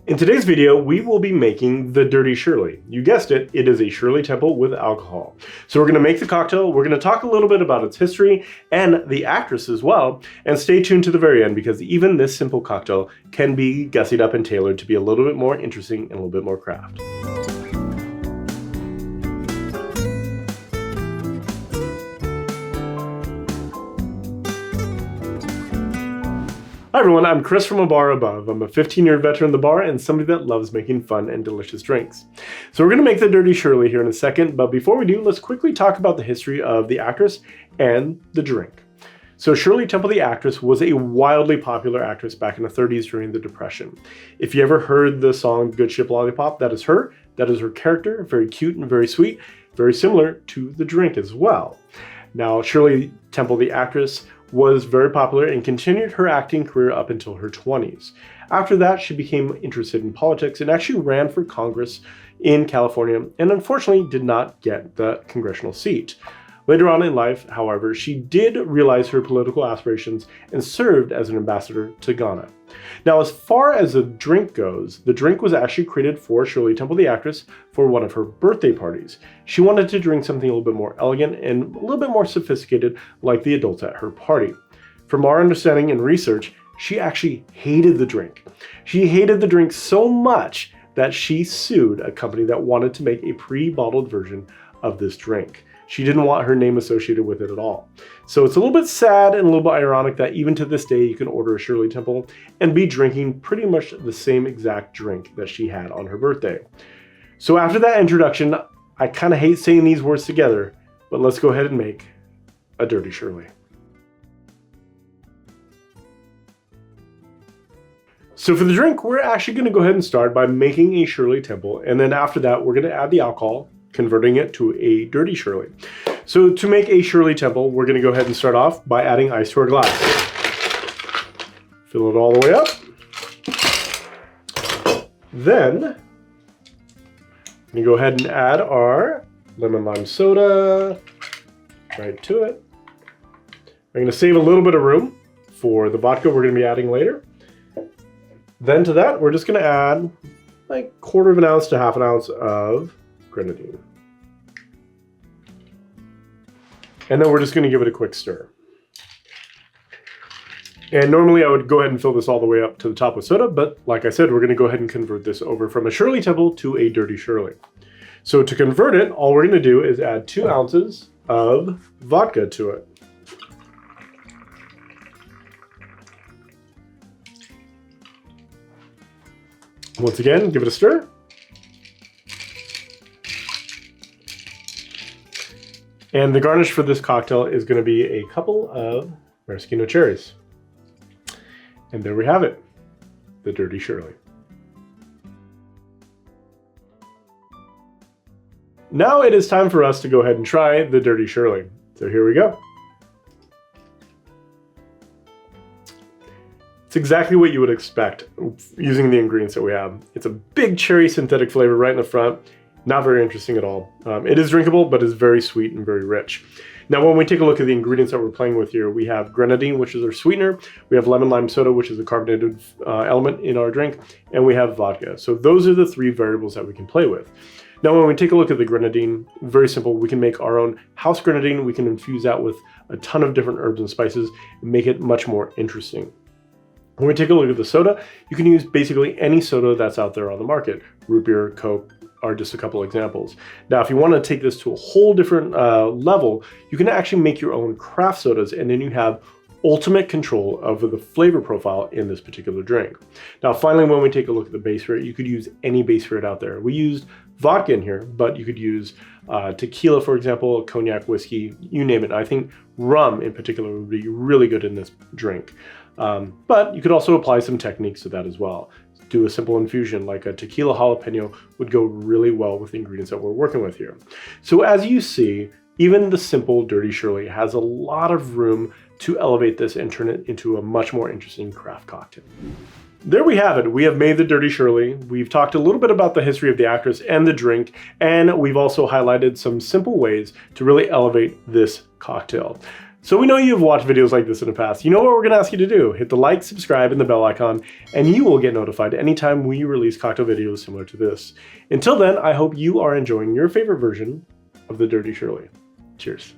In today's video, we will be making the Dirty Shirley. You guessed it, it is a Shirley Temple with alcohol. So we're gonna make the cocktail, we're gonna talk a little bit about its history and the actress as well, and stay tuned to the very end because even this simple cocktail can be gussied up and tailored to be a little bit more interesting and a little bit more craft. Hi everyone, I'm Chris from A Bar Above. I'm a 15-year veteran of the bar and somebody that loves making fun and delicious drinks. So we're going to make the Dirty Shirley here in a second, but before we do, let's quickly talk about the history of the actress and the drink. So Shirley Temple, the actress, was a wildly popular actress back in the 30s during the Depression. If you ever heard the song Good Ship Lollipop, that is her. That is her character, very cute and very sweet, very similar to the drink as well. Now, Shirley Temple, the actress, was very popular and continued her acting career up until her 20s. After that, she became interested in politics and actually ran for Congress in California and unfortunately did not get the congressional seat. Later on in life, however, she did realize her political aspirations and served as an ambassador to Ghana. Now, as far as the drink goes, the drink was actually created for Shirley Temple, the actress, for one of her birthday parties. She wanted to drink something a little bit more elegant and a little bit more sophisticated like the adults at her party. From our understanding and research, she actually hated the drink. She hated the drink so much that she sued a company that wanted to make a pre-bottled version of this drink. She didn't want her name associated with it at all. So it's a little bit sad and a little bit ironic that even to this day you can order a Shirley Temple and be drinking pretty much the same exact drink that she had on her birthday. So after that introduction, I kind of hate saying these words together, but let's go ahead and make a Dirty Shirley. So for the drink, we're actually going to go ahead and start by making a Shirley Temple, and then after that we're going to add the alcohol, converting it to a Dirty Shirley. So to make a Shirley Temple, we're going to go ahead and start off by adding ice to our glass. Fill it all the way up. Then, I'm going to go ahead and add our lemon lime soda right to it. I'm going to save a little bit of room for the vodka we're going to be adding later. Then to that, we're just going to add like 1/4 ounce to 1/2 ounce of Grenadine. And then we're just going to give it a quick stir. And normally I would go ahead and fill this all the way up to the top with soda, but like I said, we're going to go ahead and convert this over from a Shirley Temple to a Dirty Shirley. So to convert it, all we're going to do is add 2 ounces of vodka to it. Once again, give it a stir. And the garnish for this cocktail is going to be a couple of maraschino cherries. And there we have it, the Dirty Shirley. Now it is time for us to go ahead and try the Dirty Shirley. So here we go. It's exactly what you would expect using the ingredients that we have. It's a big cherry synthetic flavor right in the front. Not very interesting at all. It is drinkable, but is very sweet and very rich. Now, when we take a look at the ingredients that we're playing with here, we have Grenadine, which is our sweetener. We have lemon lime soda, which is a carbonated element in our drink. And we have vodka. So those are the 3 variables that we can play with. Now, when we take a look at the Grenadine, very simple. We can make our own house Grenadine. We can infuse that with a ton of different herbs and spices and make it much more interesting. When we take a look at the soda, you can use basically any soda that's out there on the market. Root beer, Coke, are just a couple examples. Now, if you want to take this to a whole different level, you can actually make your own craft sodas, and then you have ultimate control over the flavor profile in this particular drink. Now, finally, when we take a look at the base spirit, you could use any base spirit out there. We used vodka in here, but you could use tequila, for example, cognac, whiskey, you name it. I think rum in particular would be really good in this drink. But you could also apply some techniques to that as well. Do a simple infusion like a tequila jalapeno would go really well with the ingredients that we're working with here. So as you see, even the simple Dirty Shirley has a lot of room to elevate this and turn it into a much more interesting craft cocktail. There we have it. We have made the Dirty Shirley. We've talked a little bit about the history of the actress and the drink, and we've also highlighted some simple ways to really elevate this cocktail. So we know you've watched videos like this in the past. You know what we're going to ask you to do. Hit the like, subscribe, and the bell icon, and you will get notified anytime we release cocktail videos similar to this. Until then, I hope you are enjoying your favorite version of the Dirty Shirley. Cheers.